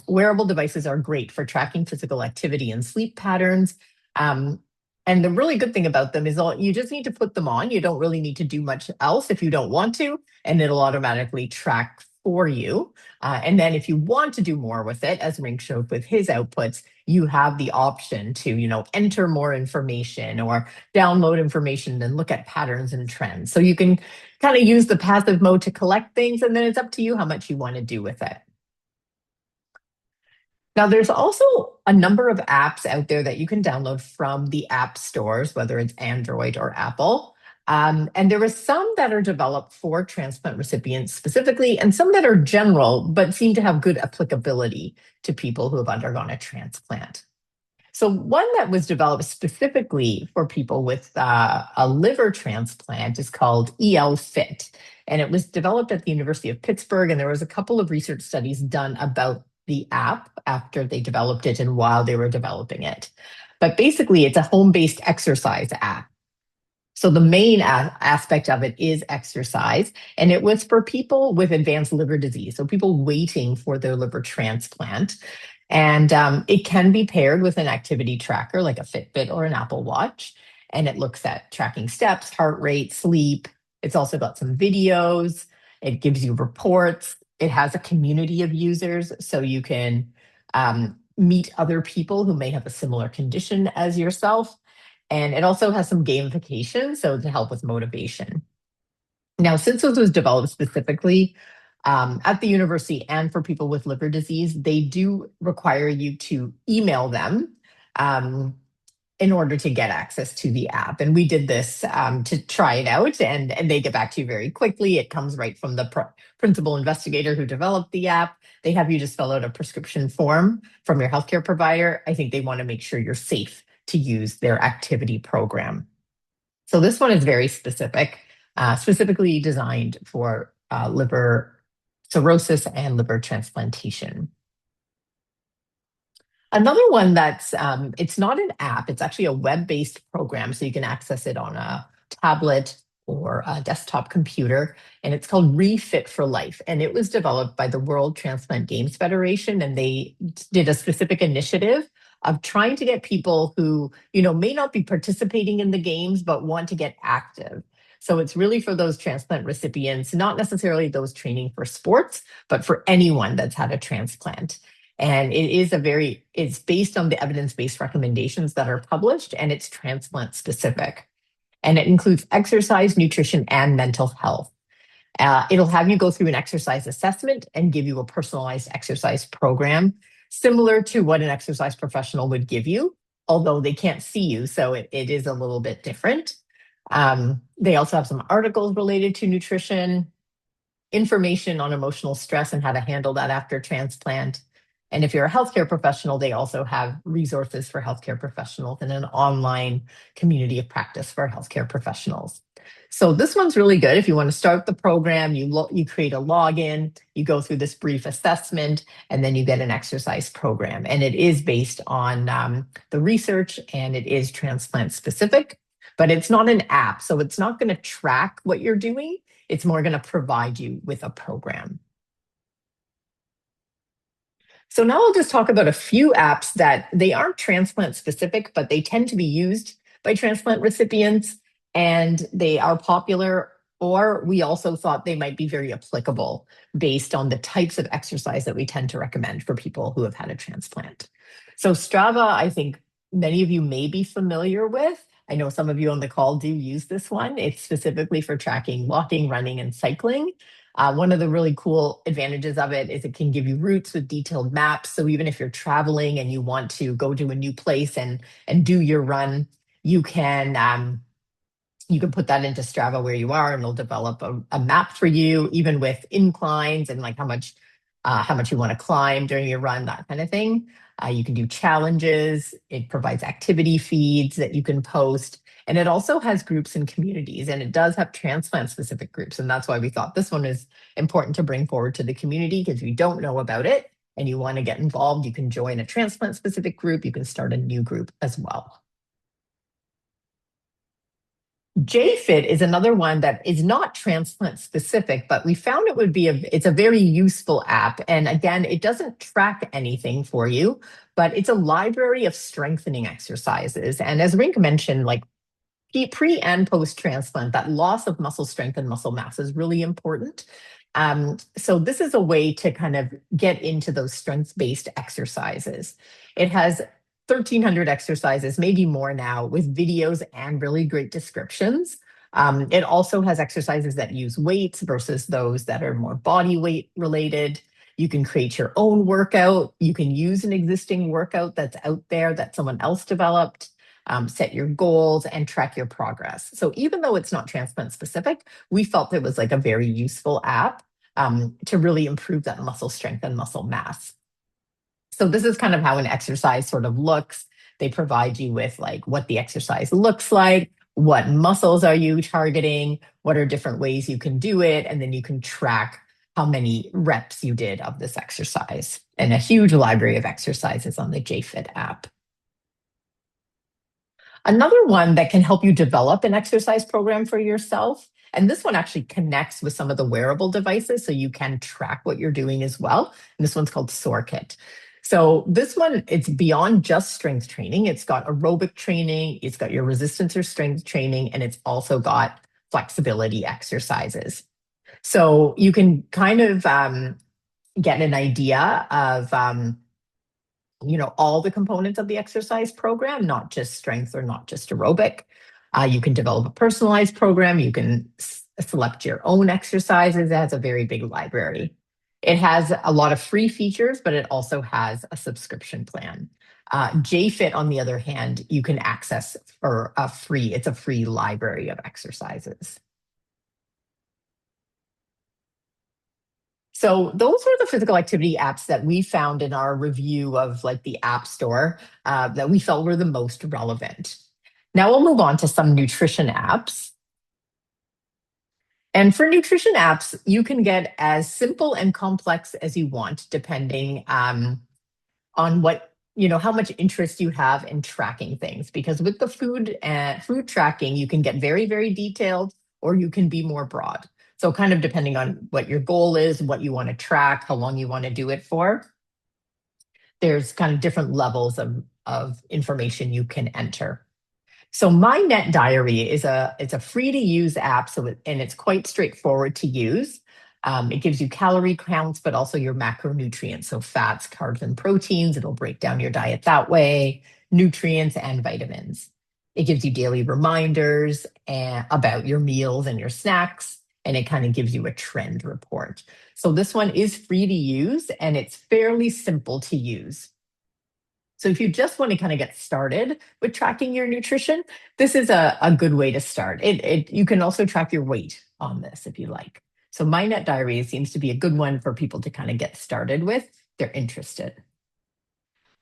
Wearable devices are great for tracking physical activity and sleep patterns. And the really good thing about them is you just need to put them on. You don't really need to do much else if you don't want to, and it'll automatically track for you. And then if you want to do more with it, as Rienk showed with his outputs, you have the option to, enter more information or download information and look at patterns and trends. So you can kind of use the passive mode to collect things, and then it's up to you how much you want to do with it. Now, there's also a number of apps out there that you can download from the app stores, whether it's Android or Apple. And there are some that are developed for transplant recipients specifically, and some that are general, but seem to have good applicability to people who have undergone a transplant. So one that was developed specifically for people with a liver transplant is called EL-FIT. And it was developed at the University of Pittsburgh, and there was a couple of research studies done about the app after they developed it and while they were developing it. But basically, it's a home-based exercise app. So the main aspect of it is exercise, and it was for people with advanced liver disease, so people waiting for their liver transplant. And it can be paired with an activity tracker like a Fitbit or an Apple Watch, and it looks at tracking steps, heart rate, sleep. It's also got some videos. It gives you reports. It has a community of users, so you can meet other people who may have a similar condition as yourself. And it also has some gamification, so to help with motivation. Now, since this was developed specifically at the university and for people with liver disease, they do require you to email them in order to get access to the app. And we did this to try it out, and they get back to you very quickly. It comes right from the principal investigator who developed the app. They have you just fill out a prescription form from your healthcare provider. I think they want to make sure you're safe to use their activity program. So this one is very specific, specifically designed for liver cirrhosis and liver transplantation. Another one that's, it's not an app, it's actually a web-based program, so you can access it on a tablet or a desktop computer, and it's called Refit for Life. And it was developed by the World Transplant Games Federation, and they did a specific initiative of trying to get people who, may not be participating in the games, but want to get active. So it's really for those transplant recipients, not necessarily those training for sports, but for anyone that's had a transplant. And it's based on the evidence-based recommendations that are published, and it's transplant specific. And it includes exercise, nutrition, and mental health. It'll have you go through an exercise assessment and give you a personalized exercise program. similar to what an exercise professional would give you, although they can't see you, so it is a little bit different. They also have some articles related to nutrition, information on emotional stress and how to handle that after transplant. And if you're a healthcare professional, they also have resources for healthcare professionals and an online community of practice for healthcare professionals. So this one's really good. If you want to start the program, you create a login, you go through this brief assessment, and then you get an exercise program. And it is based on the research, and it is transplant specific, but it's not an app. So it's not going to track what you're doing. It's more going to provide you with a program. So now I'll just talk about a few apps that they aren't transplant specific, but they tend to be used by transplant recipients, and they are popular, or we also thought they might be very applicable based on the types of exercise that we tend to recommend for people who have had a transplant. So Strava, I think many of you may be familiar with. I know some of you on the call do use this one. It's specifically for tracking walking, running, and cycling. One of the really cool advantages of it is it can give you routes with detailed maps. So even if you're traveling and you want to go to a new place and do your run, you can put that into Strava where you are, and it'll develop a map for you, even with inclines and like how much you want to climb during your run, that kind of thing. You can do challenges. It provides activity feeds that you can post. And it also has groups and communities, and it does have transplant specific groups. And that's why we thought this one is important to bring forward to the community, because if you don't know about it and you want to get involved, you can join a transplant specific group. You can start a new group as well. JFit is another one that is not transplant specific, but we found it's a very useful app. And again, it doesn't track anything for you, but it's a library of strengthening exercises. And as Rienk mentioned, like pre and post transplant, that loss of muscle strength and muscle mass is really important. So this is a way to kind of get into those strength-based exercises. It has 1,300 exercises, maybe more now, with videos and really great descriptions. It also has exercises that use weights versus those that are more body weight related. You can create your own workout. You can use an existing workout that's out there that someone else developed. Set your goals and track your progress. So even though it's not transplant specific, we felt it was like a very useful app to really improve that muscle strength and muscle mass. So this is kind of how an exercise sort of looks. They provide you with like what the exercise looks like, what muscles are you targeting, what are different ways you can do it, and then you can track how many reps you did of this exercise, and a huge library of exercises on the JFit app. Another one that can help you develop an exercise program for yourself, and this one actually connects with some of the wearable devices, so you can track what you're doing as well. And this one's called SoarKit. So this one, it's beyond just strength training. It's got aerobic training, it's got your resistance or strength training, and it's also got flexibility exercises. So you can kind of get an idea of all the components of the exercise program, not just strength or not just aerobic. You can develop a personalized program. You can select your own exercises. It has a very big library. It has a lot of free features, but it also has a subscription plan. JFit, on the other hand, you can access for it's a free library of exercises. So those were the physical activity apps that we found in our review of like the App Store that we felt were the most relevant. Now we'll move on to some nutrition apps. And for nutrition apps, you can get as simple and complex as you want, depending on what, how much interest you have in tracking things. Because with the food tracking, you can get very, very detailed, or you can be more broad. So kind of depending on what your goal is, what you want to track, how long you want to do it for, there's kind of different levels of information you can enter. So My Net Diary it's a free to use app, and it's quite straightforward to use. It gives you calorie counts, but also your macronutrients, so fats, carbs, and proteins. It'll break down your diet that way, nutrients and vitamins. It gives you daily reminders about your meals and your snacks, and it kind of gives you a trend report. So this one is free to use and it's fairly simple to use. So if you just want to kind of get started with tracking your nutrition, this is a good way to start. You can also track your weight on this if you like. So MyNet Diary seems to be a good one for people to kind of get started with. They're interested.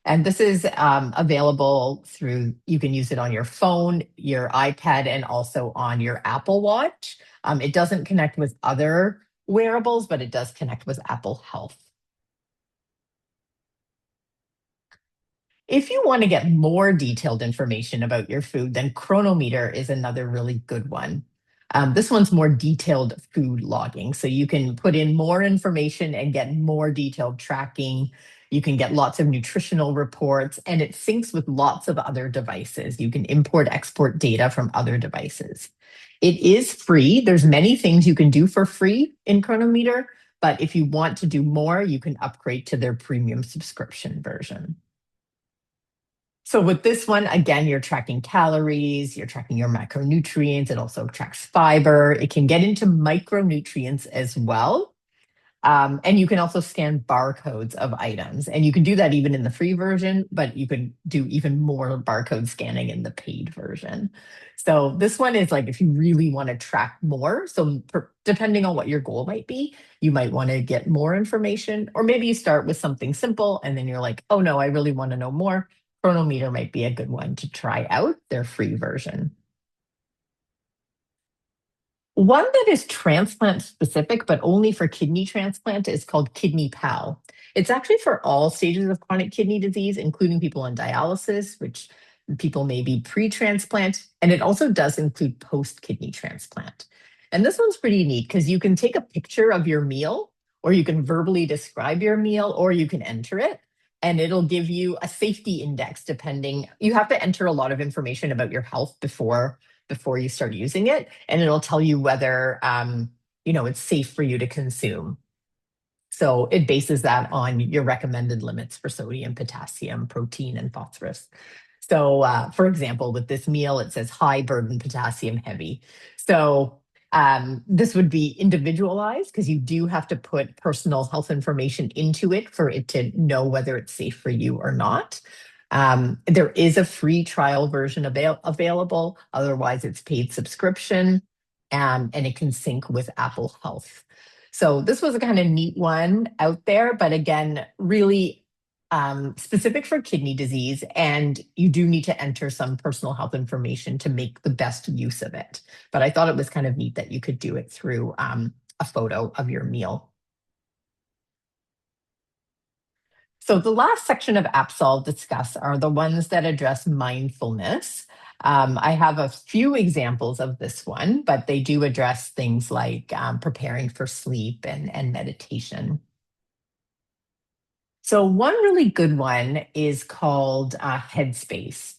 And this is available through, you can use it on your phone, your iPad, and also on your Apple Watch. It doesn't connect with other wearables, but it does connect with Apple Health. If you want to get more detailed information about your food, then Chronometer is another really good one. This one's more detailed food logging. So you can put in more information and get more detailed tracking. You can get lots of nutritional reports, and it syncs with lots of other devices. You can import, export data from other devices. It is free. There's many things you can do for free in Chronometer, but if you want to do more, you can upgrade to their premium subscription version. So with this one, again, you're tracking calories, you're tracking your macronutrients. It also tracks fiber. It can get into micronutrients as well. And you can also scan barcodes of items. And you can do that even in the free version, but you can do even more barcode scanning in the paid version. So this one is like if you really want to track more. So depending on what your goal might be, you might want to get more information, or maybe you start with something simple and then you're like, oh no, I really want to know more. Chronometer might be a good one to try out, their free version. One that is transplant specific, but only for kidney transplant, is called Kidney Pal. It's actually for all stages of chronic kidney disease, including people on dialysis, which people may be pre-transplant, and it also does include post-kidney transplant. And this one's pretty neat because you can take a picture of your meal, or you can verbally describe your meal, or you can enter it, and it'll give you a safety index depending. You have to enter a lot of information about your health before you start using it, and it'll tell you whether it's safe for you to consume. So it bases that on your recommended limits for sodium, potassium, protein, and phosphorus. So for example, with this meal, it says high burden potassium heavy. So this would be individualized because you do have to put personal health information into it for it to know whether it's safe for you or not. There is a free trial version available. Otherwise, it's paid subscription, and it can sync with Apple Health. So this was a kind of neat one out there, but again, really specific for kidney disease, and you do need to enter some personal health information to make the best use of it. But I thought it was kind of neat that you could do it through a photo of your meal. So the last section of apps I'll discuss are the ones that address mindfulness. I have a few examples of this one, but they do address things like preparing for sleep and meditation. So one really good one is called Headspace.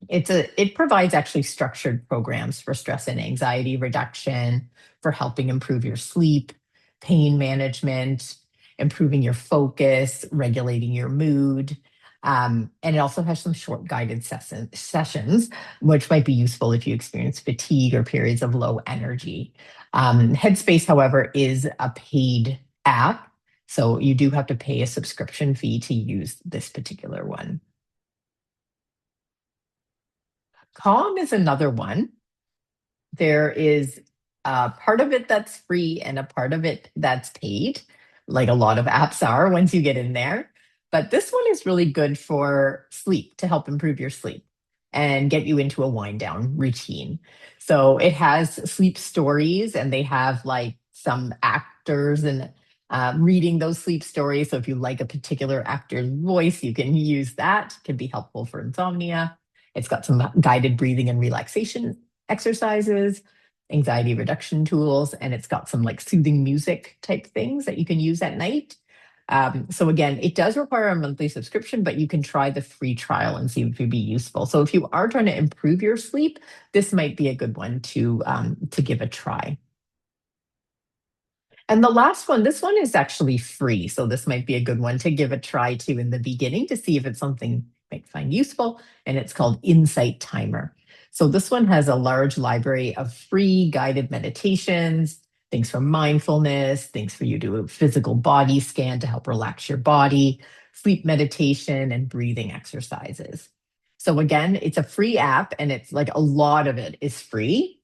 It provides actually structured programs for stress and anxiety reduction, for helping improve your sleep, pain management, improving your focus, regulating your mood. And it also has some short guided sessions, which might be useful if you experience fatigue or periods of low energy. Headspace, however, is a paid app. So you do have to pay a subscription fee to use this particular one. Calm is another one. There is a part of it that's free and a part of it that's paid, like a lot of apps are once you get in there. But this one is really good for sleep, to help improve your sleep and get you into a wind down routine. So it has sleep stories, and they have like some actors and reading those sleep stories. So if you like a particular actor's voice, you can use that. It can be helpful for insomnia. It's got some guided breathing and relaxation exercises, anxiety reduction tools, and it's got some like soothing music type things that you can use at night. So again, it does require a monthly subscription, but you can try the free trial and see if it'd be useful. So if you are trying to improve your sleep, this might be a good one to give a try. And the last one, this one is actually free. So this might be a good one to give a try to in the beginning to see if it's something you might find useful. And it's called Insight Timer. So this one has a large library of free guided meditations. things from mindfulness, things for you to do a physical body scan to help relax your body, sleep meditation, and breathing exercises. So again, it's a free app, and it's like a lot of it is free.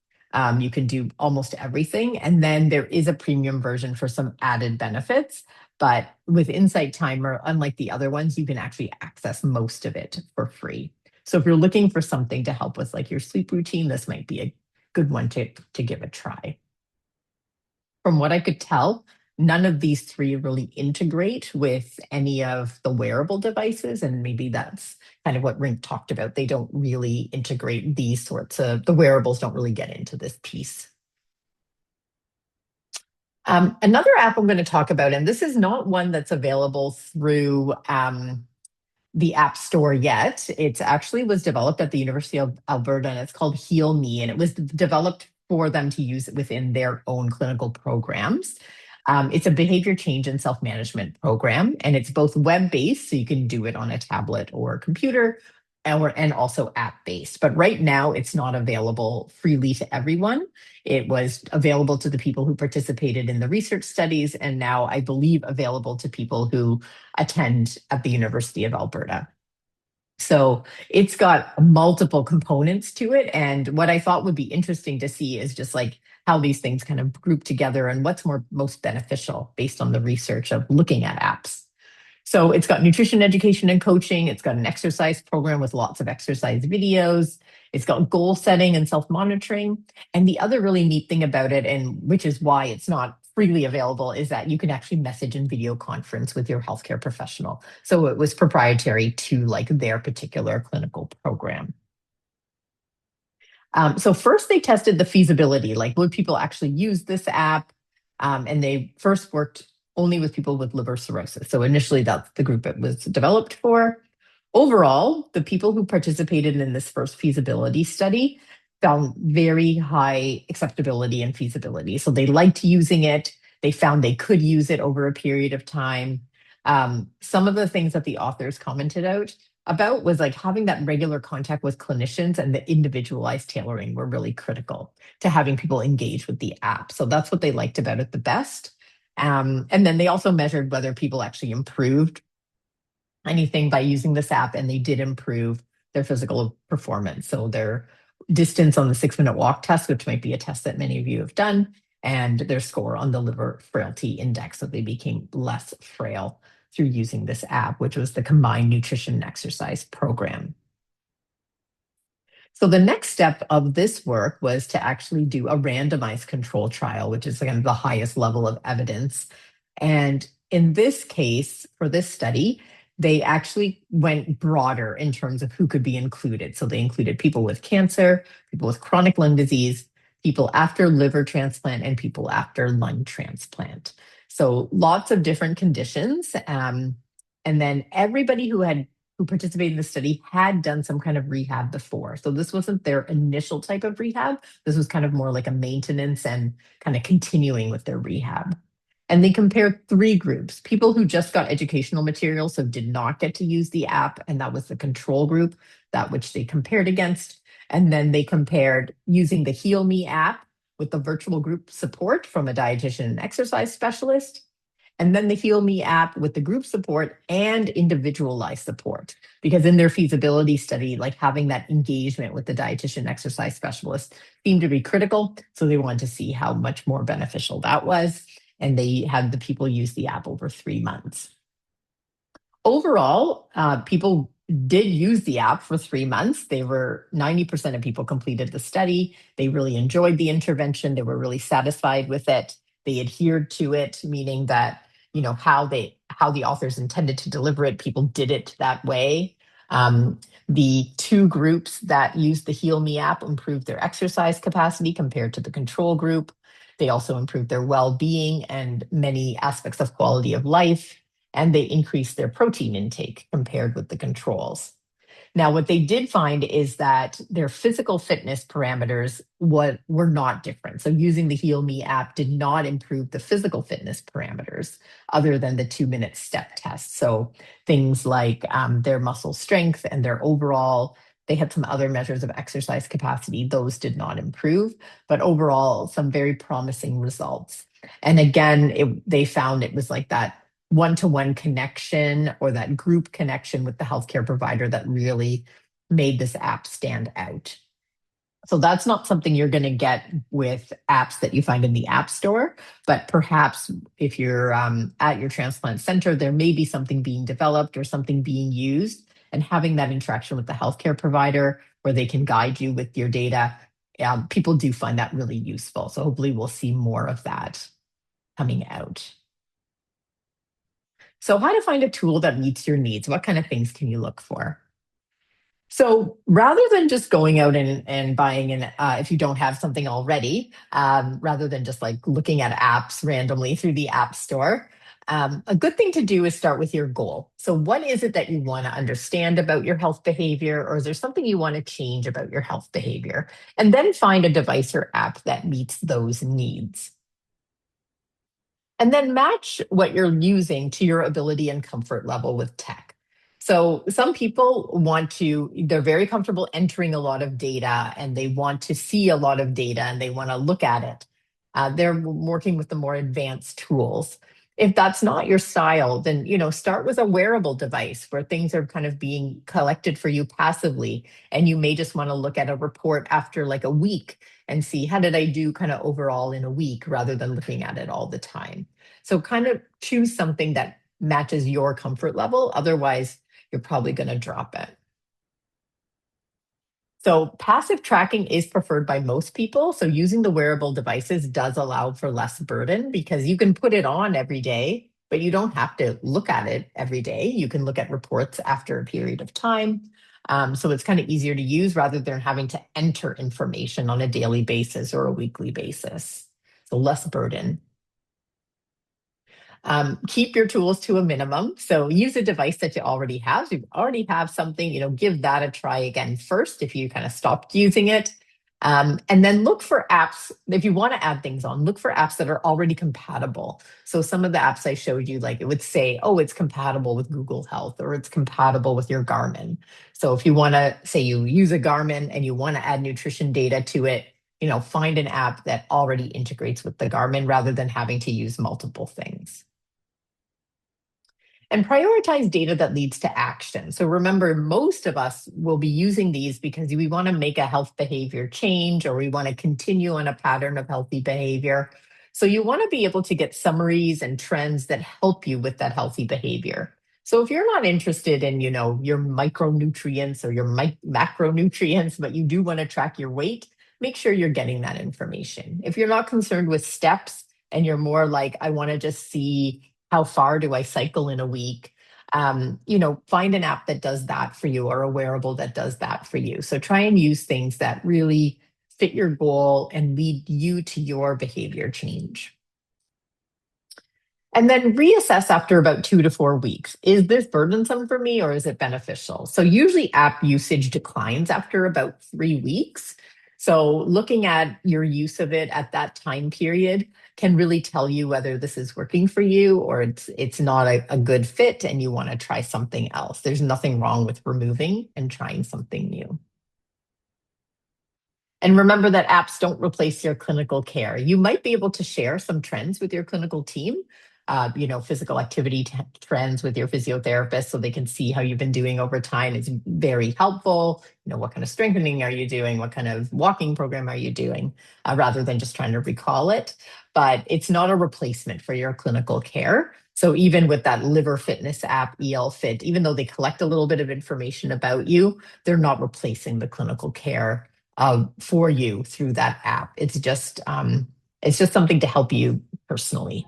You can do almost everything. And then there is a premium version for some added benefits. But with Insight Timer, unlike the other ones, you can actually access most of it for free. So if you're looking for something to help with like your sleep routine, this might be a good one to give a try. From what I could tell, none of these three really integrate with any of the wearable devices. And maybe that's kind of what Rienk talked about. They don't really integrate these sorts of, the wearables don't really get into this piece. Another app I'm going to talk about, and this is not one that's available through the App Store yet. It actually was developed at the University of Alberta, and it's called Heal Me, and it was developed for them to use within their own clinical programs. It's a behavior change and self-management program, and it's both web-based, so you can do it on a tablet or a computer, and also app-based. But right now, it's not available freely to everyone. It was available to the people who participated in the research studies, and now I believe available to people who attend at the University of Alberta. So it's got multiple components to it. And what I thought would be interesting to see is just like how these things kind of group together and what's most beneficial based on the research of looking at apps. So it's got nutrition education and coaching. It's got an exercise program with lots of exercise videos. It's got goal setting and self-monitoring. And the other really neat thing about it, and which is why it's not freely available, is that you can actually message and video conference with your healthcare professional. So it was proprietary to like their particular clinical program. So first they tested the feasibility, like would people actually use this app? And they first worked only with people with liver cirrhosis. So initially that's the group it was developed for. Overall, the people who participated in this first feasibility study found very high acceptability and feasibility. So they liked using it. They found they could use it over a period of time. Some of the things that the authors commented out about was like having that regular contact with clinicians and the individualized tailoring were really critical to having people engage with the app. So that's what they liked about it the best. And then they also measured whether people actually improved anything by using this app, and they did improve their physical performance. So their distance on the 6-minute walk test, which might be a test that many of you have done, and their score on the liver frailty index. So they became less frail through using this app, which was the combined nutrition and exercise program. So the next step of this work was to actually do a randomized control trial, which is again the highest level of evidence. And in this case, for this study, they actually went broader in terms of who could be included. So they included people with cancer, people with chronic lung disease, people after liver transplant, and people after lung transplant. So lots of different conditions. And then everybody who participated in the study had done some kind of rehab before. So this wasn't their initial type of rehab. This was kind of more like a maintenance and kind of continuing with their rehab. And they compared 3 groups: people who just got educational material, so did not get to use the app, and that was the control group, that which they compared against. And then they compared using the Heal Me app with the virtual group support from a dietitian and exercise specialist, and then the Heal Me app with the group support and individualized support. Because in their feasibility study, like having that engagement with the dietitian exercise specialist seemed to be critical. So they wanted to see how much more beneficial that was. And they had the people use the app over 3 months. Overall, people did use the app for 3 months. 90% of people completed the study. They really enjoyed the intervention. They were really satisfied with it. They adhered to it, meaning that, you know, how the authors intended to deliver it, people did it that way. The 2 groups that used the Heal Me app improved their exercise capacity compared to the control group. They also improved their well-being and many aspects of quality of life, and they increased their protein intake compared with the controls. Now, what they did find is that their physical fitness parameters were not different. So using the Heal Me app did not improve the physical fitness parameters other than the 2-minute step test. So things like their muscle strength and their overall They had some other measures of exercise capacity. Those did not improve, but overall, some very promising results. And again, they found it was like that one-to-one connection or that group connection with the healthcare provider that really made this app stand out. So that's not something you're going to get with apps that you find in the App Store, but perhaps if you're at your transplant center, there may be something being developed or something being used, and having that interaction with the healthcare provider where they can guide you with your data. People do find that really useful. So hopefully we'll see more of that coming out. So how to find a tool that meets your needs? What kind of things can you look for? So rather than just going out and buying if you don't have something already, rather than just like looking at apps randomly through the App Store, a good thing to do is start with your goal. So what is it that you want to understand about your health behavior, or is there something you want to change about your health behavior? And then find a device or app that meets those needs. And then match what you're using to your ability and comfort level with tech. So some people they're very comfortable entering a lot of data and they want to see a lot of data and they want to look at it. They're working with the more advanced tools. If that's not your style, then start with a wearable device where things are kind of being collected for you passively. And you may just want to look at a report after like a week and see how did I do kind of overall in a week rather than looking at it all the time. So kind of choose something that matches your comfort level. Otherwise, you're probably going to drop it. So passive tracking is preferred by most people. So using the wearable devices does allow for less burden because you can put it on every day, but you don't have to look at it every day. You can look at reports after a period of time. So it's kind of easier to use rather than having to enter information on a daily basis or a weekly basis. So less burden. Keep your tools to a minimum. So use a device that you already have. If you already have something, give that a try again first if you kind of stopped using it. And then look for apps. If you want to add things on, look for apps that are already compatible. So some of the apps I showed you, like it would say, oh, it's compatible with Google Health or it's compatible with your Garmin. So if you want to say you use a Garmin and you want to add nutrition data to it, find an app that already integrates with the Garmin rather than having to use multiple things. And prioritize data that leads to action. So remember, most of us will be using these because we want to make a health behavior change or we want to continue on a pattern of healthy behavior. So you want to be able to get summaries and trends that help you with that healthy behavior. So if you're not interested in, your micronutrients or your macronutrients, but you do want to track your weight, make sure you're getting that information. If you're not concerned with steps and you're more like, I want to just see how far do I cycle in a week? Find an app that does that for you or a wearable that does that for you. So try and use things that really fit your goal and lead you to your behavior change. And then reassess after about 2 to 4 weeks. Is this burdensome for me or is it beneficial? So usually app usage declines after about 3 weeks. So looking at your use of it at that time period can really tell you whether this is working for you or it's not a good fit and you want to try something else. There's nothing wrong with removing and trying something new. And remember that apps don't replace your clinical care. You might be able to share some trends with your clinical team, physical activity trends with your physiotherapist so they can see how you've been doing over time. It's very helpful. What kind of strengthening are you doing? What kind of walking program are you doing? Rather than just trying to recall it. But it's not a replacement for your clinical care. So even with that liver fitness app, ELFit, even though they collect a little bit of information about you, they're not replacing the clinical care for you through that app. It's just something to help you personally.